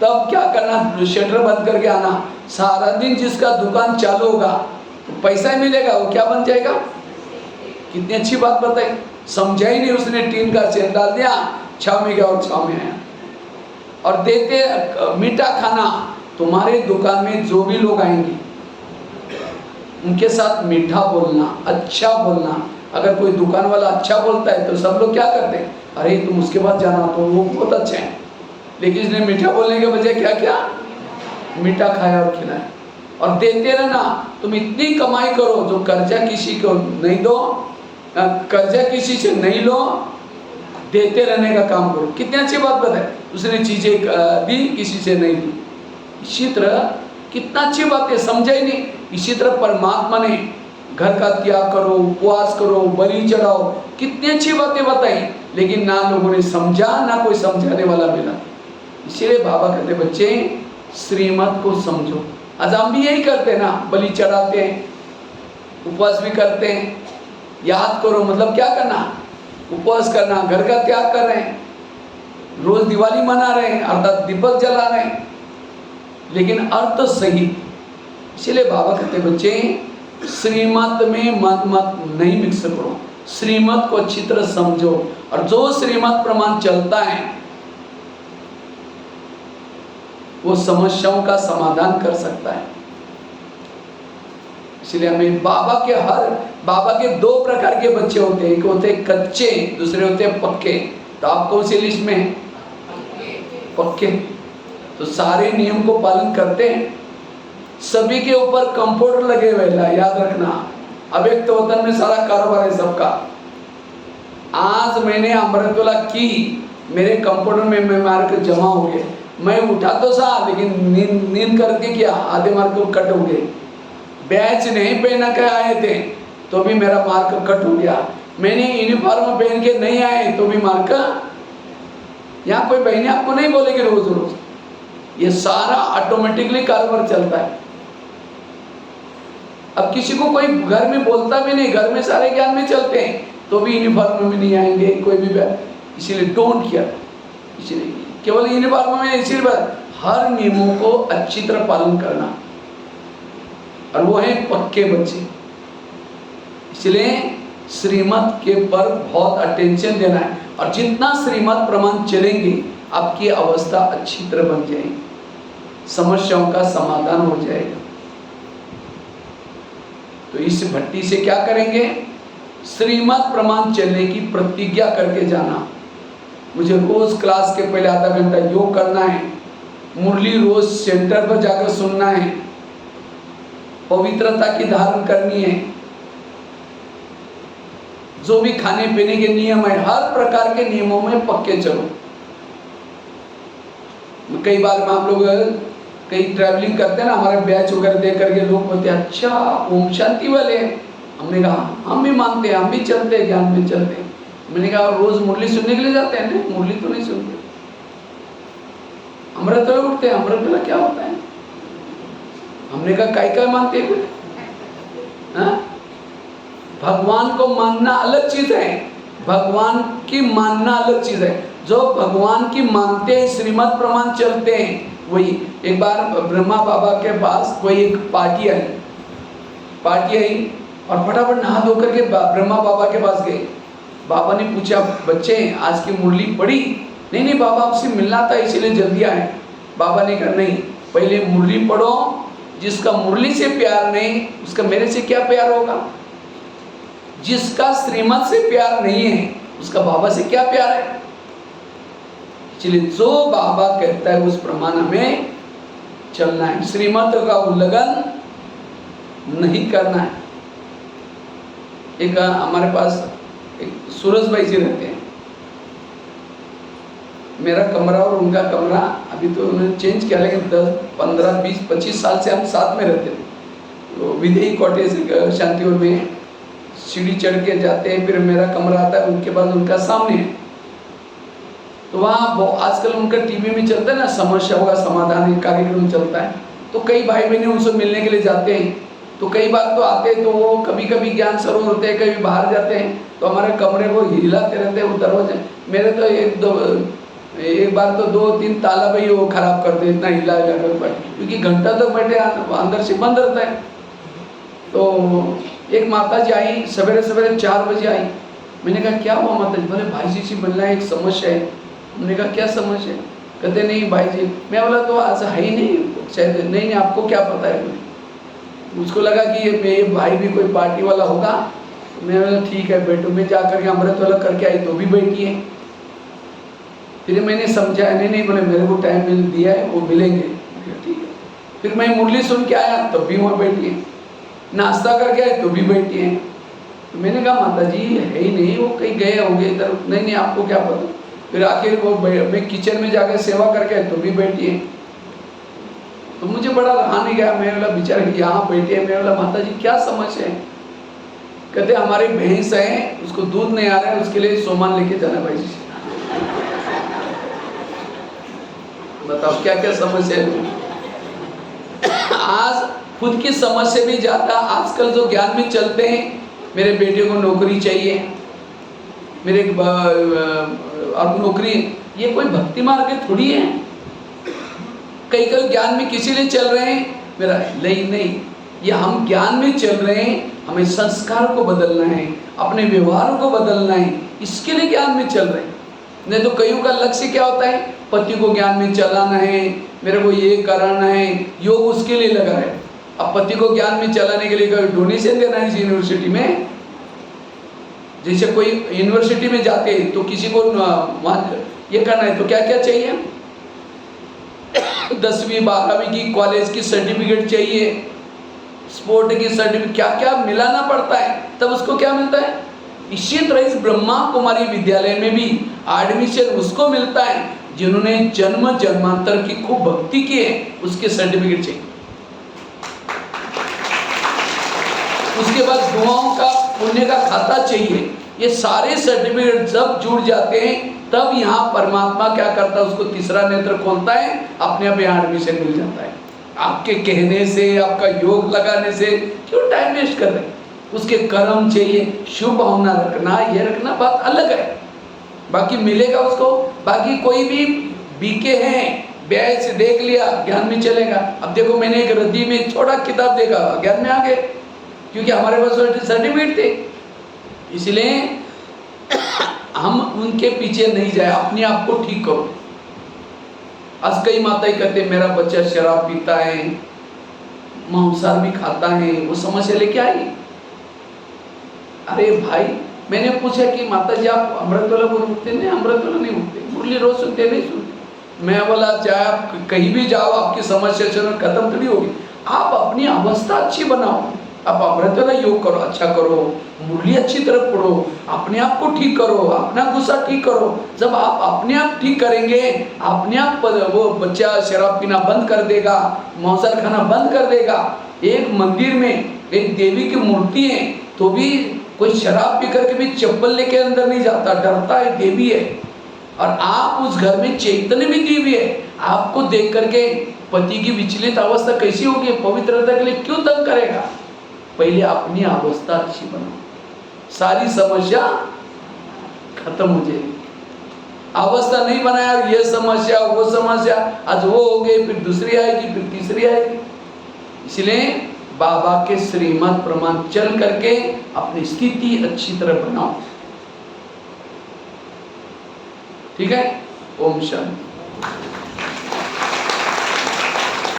तब क्या करना, शटर बंद करके आना। सारा दिन जिसका दुकान चालू होगा तो पैसा मिलेगा, वो क्या बन जाएगा। कितनी अच्छी बात बताई, समझा ही नहीं उसने। टीन का शेड डाल दिया, छाँव में गया और छाँव में आया। और देते मीठा खाना, तुम्हारे दुकान में जो भी लोग आएंगे उनके साथ मीठा बोलना, अच्छा बोलना। अगर कोई दुकान वाला अच्छा बोलता है तो सब लोग क्या करते हैं, अरे तुम उसके पास जाना, तो वो बहुत अच्छे हैं। लेकिन इसने मीठा बोलने के बजाय क्या किया, मीठा खाया और खिलाया। और देते रहना, तुम इतनी कमाई करो जो कर्जा किसी को नहीं दो, कर्जा किसी से नहीं लो, देते रहने का काम करो। कितनी अच्छी बात बताए, उसने चीजें दी, किसी से नहीं दी। इसी तरह कितना अच्छी बात है, समझा ही नहीं। इसी तरह परमात्मा ने घर का त्याग करो, उपवास करो, बलि चढ़ाओ, कितनी अच्छी बातें बताई, लेकिन ना लोगों ने समझा, ना कोई समझाने वाला मिला। इसीलिए बाबा कहते बच्चे श्रीमत को समझो। आज हम भी यही करते ना, बलि चढ़ाते हैं, उपवास भी करते हैं। याद करो मतलब क्या करना, उपवास करना, घर का त्याग कर रहे हैं। रोज दिवाली मना रहे हैं अर्थात दीपक जला रहे हैं, लेकिन अर्थ सही। इसलिए बाबा कहते बच्चे श्रीमत में मत नहीं मिक्स करो, श्रीमत को अच्छी तरह समझो, और जो श्रीमत प्रमाण चलता है वो समस्याओं का समाधान कर सकता है। इसलिए हमें बाबा के दो प्रकार के बच्चे होते हैं, एक होते हैं कच्चे, दूसरे होते हैं पक्के। तो आप कौन सी लिस्ट में हैं? पक्के। तो सारे नियम को पालन करते हैं, सभी के ऊपर कंप्यूटर लगे हुए हैं, याद रखना। अब एक तो वतन में सारा कारोबार है सबका। आज मैंने अमृतवाला की, मेरे कंप्यूटर में मार्क जमा हो गए, मैं उठा तो सा लेकिन नींद करके क्या आधे मार्क कट हो गए। बैच नहीं पहना के आए थे तो भी मेरा मार्क कट हो गया। मैंने यूनिफॉर्म पहन के नहीं आए तो भी मार्क। यहाँ कोई बहने आपको नहीं बोलेगी रोज रोज, ये सारा ऑटोमेटिकली कारोबार चलता है। अब किसी को कोई घर में बोलता भी नहीं, घर में सारे ज्ञान में चलते हैं तो भी यूनिफॉर्म में नहीं आएंगे कोई भी। इसीलिए डोंट केयर, इसीलिए केवल यूनिफॉर्म में, इसीलिए हर नियमों को अच्छी तरह पालन करना, और वो है पक्के बच्चे। इसलिए श्रीमत के पर बहुत अटेंशन देना है, और जितना श्रीमत प्रमाण चलेंगे आपकी अवस्था अच्छी तरह बन जाएगी, समस्याओं का समाधान हो जाएगा। तो इस भट्टी से क्या करेंगे? श्रीमत प्रमाण चलने की प्रतिज्ञा करके जाना। मुझे रोज क्लास के पहले आधा घंटा योग करना है, मुरली रोज सेंटर पर जाकर सुनना है, पवित्रता की धारण करनी है, जो भी खाने पीने के नियम है हर प्रकार के नियमों में पक्के चलो। कई बार हम लोग कहीं ट्रैवलिंग करते हैं ना, हमारे बैच वगैरह देख करके लोग बोलते हैं अच्छा ओम शांति वाले। हमने कहा हम भी मानते हैं, हम भी चलते हैं, ज्ञान में चलते हैं। मैंने कहा रोज मुरली सुनने के लिए जाते हैं? नहीं, मुरली तो नहीं सुनते। अमृतवेला उठते हैं, अमृतवेला क्या होता है? हमने कहा काय मानते हैं? भगवान को मानना अलग चीज है, भगवान की मानना अलग चीज है। जो भगवान की मानते हैं, श्रीमत प्रमाण चलते हैं, वही। एक बार ब्रह्मा बाबा के पास कोई एक पार्टी आई और फटाफट नहा धो करके ब्रह्मा बाबा के पास गए। बाबा ने पूछा बच्चे आज की मुरली पढ़ी? नहीं बाबा आपसे मिलना था इसीलिए जल्दी आए। बाबा ने कहा नहीं, पहले मुरली पढ़ो, जिसका मुरली से प्यार नहीं उसका मेरे से क्या प्यार होगा? जिसका श्रीमत से प्यार नहीं है उसका बाबा से क्या प्यार है? इसलिए जो बाबा कहता है उस प्रमाण में चलना है, श्रीमत का उल्लंघन नहीं करना है। एक हमारे पास एक सूरज भाई जी रहते हैं, मेरा कमरा और उनका कमरा अभी तो उन्होंने चेंज किया, लेकिन 10, 15, 20, 25 साल से हम साथ में रहते थे। तो विदेही कॉटेज शांतिवन में सीढ़ी चढ़ के जाते हैं, फिर मेरा कमरा आता है, उनके बाद उनका सामने है। तो वहाँ आजकल उनका टीवी में चलता है ना, समस्याओं का समाधान एक कार्यक्रम चलता है। तो कई भाई बहने उनसे मिलने के लिए जाते हैं, तो कई बार तो आते हैं तो वो कभी कभी ज्ञान सरोवर होते हैं, कभी बाहर जाते हैं तो हमारे कमरे को हिलाते रहते हैं वो दरवाजे। मेरे तो एक बार तो 2-3 ताला भाई वो खराब कर दे, इतना हिला कर, क्योंकि घंटा तो बैठे अंदर से बंद रहता है। तो एक माता जी आई, सवेरे सवेरे 4 बजे आई। मैंने कहा क्या हुआ माता जी? बोले भाई जी से मिलना है, एक समस्या है। हमने कहा क्या समस्या? कहते नहीं भाई जी। मैं बोला तो ऐसा है ही नहीं शायद। नहीं आपको क्या पता है? मुझको लगा कि ये भाई भी कोई पार्टी वाला होगा। मैं बोला ठीक है बैठो। मैं जा करके अमृतवाला करके आई तो भी बैठी है। फिर मैंने समझाया नहीं बोले मेरे को टाइम मिल दिया है, वो मिलेंगे। ठीक है। फिर मैं मुरली सुन के आया तब भी वहाँ बैठी है, नाश्ता करके आए तो भी बैठी है। तो मैंने कहा माता जी है ही नहीं, वो कहीं गए होंगे इधर। नहीं आपको क्या पता? फिर आखिर वो मैं किचन में जाकर सेवा करके आए तो भी बैठी है। तो मुझे बड़ा रहा नहीं गया। मैं बोला बेचारे यहाँ बैठे हैं। मैं बोला माता जी क्या समस्या है? कहते हमारी भैंस है, उसको दूध नहीं आ रहा है, उसके लिए सामान लेके जाना भाई जी। बताओ क्या क्या समस्या है? आज खुद की समस्या भी ज्यादा। आजकल जो ज्ञान में चलते हैं, मेरे बेटे को नौकरी चाहिए, मेरे और नौकरी ये कोई भक्ति मार्ग थोड़ी है। कई कई ज्ञान में किसी लिए चल रहे हैं मेरा नहीं, ये हम ज्ञान में चल रहे हैं, हमें संस्कार को बदलना है, अपने व्यवहार को बदलना है, इसके लिए ज्ञान में चल रहे हैं। नहीं तो कईयों का लक्ष्य क्या होता है, पति को ज्ञान में चलाना है, मेरे को ये करना है, योग उसके लिए लगा है। अब पति को ज्ञान में चलाने के लिए डोनेशन देना है इस यूनिवर्सिटी में। जैसे कोई यूनिवर्सिटी में जाते हैं तो किसी को ये करना है तो क्या क्या चाहिए, 10वीं 12वीं की कॉलेज की सर्टिफिकेट चाहिए, स्पोर्ट की सर्टिफिकेट, क्या क्या मिलाना पड़ता है, तब उसको क्या मिलता है। इसी तरह इस ब्रह्मा कुमारी विद्यालय में भी एडमिशन उसको मिलता है जिन्होंने जन्म जन्मांतर की खूब भक्ति की है, उसके सर्टिफिकेट चाहिए। उसके बाद दुआओं का पुण्य का खाता चाहिए। ये सारे सर्टिफिकेट जब जुड़ जाते हैं तब यहाँ परमात्मा क्या करता है, उसको तीसरा नेत्र खोलता है, अपने आप यहाँ एडमिशन मिल जाता है। आपके कहने से, आपका योग लगाने से क्यों टाइम वेस्ट कर रहे हैं। उसके कर्म चाहिए, शुभ भावना रखना, ये रखना बात अलग है, बाकी मिलेगा उसको। बाकी कोई भी बीके हैं, ब्याज से देख लिया ज्ञान में चलेगा। अब देखो मैंने एक रद्दी में छोटा किताब देखा, ज्ञान में आ गए, क्योंकि हमारे पास सर्टिफिकेट थे। इसलिए हम उनके पीछे नहीं जाए, अपने आप को ठीक करो। आज कई माताएं कहते मेरा बच्चा शराब पीता है, मांसाहार भी खाता है, वो समस्या लेके आई। अरे भाई, मैंने पूछा कि माता जी आप अमृतवाला बोल उठते नहीं? अमृतवाला नहीं उठते, मुरली रोज सुनते नहीं सुनते। मैं बोला चाहे आप कहीं भी जाओ, आपकी समस्या खत्म थोड़ी होगी। आप अपनी अवस्था अच्छी बनाओ, आप अमृतवाला योग करो, अच्छा करो, मुरली अच्छी तरह पढ़ो, अपने आप को ठीक करो, अपना गुस्सा ठीक करो। जब आप अपने आप ठीक करेंगे, अपने आप वो बच्चा शराब पीना बंद कर देगा, मांसाहार खाना बंद कर देगा। एक मंदिर में एक देवी की मूर्ति है तो भी कोई शराब पी करके भी चप्पल लेके अंदर नहीं जाता, डरता है, देवी है। और आप उस घर में चैतन्य भी देवी है, आपको देख करके पति की विचलित अवस्था कैसी होगी, पवित्रता के लिए क्यों तंग करेगा। पहले अपनी अवस्था अच्छी बनाओ, सारी समस्या खत्म हो जाएगी। अवस्था नहीं बनाया, ये समस्या वो समस्या, आज वो हो गई, फिर दूसरी आएगी, फिर तीसरी आएगी। इसलिए बाबा के श्रीमत प्रमाण चल करके अपनी स्थिति अच्छी तरह बनाओ। ठीक है, ओम शांति।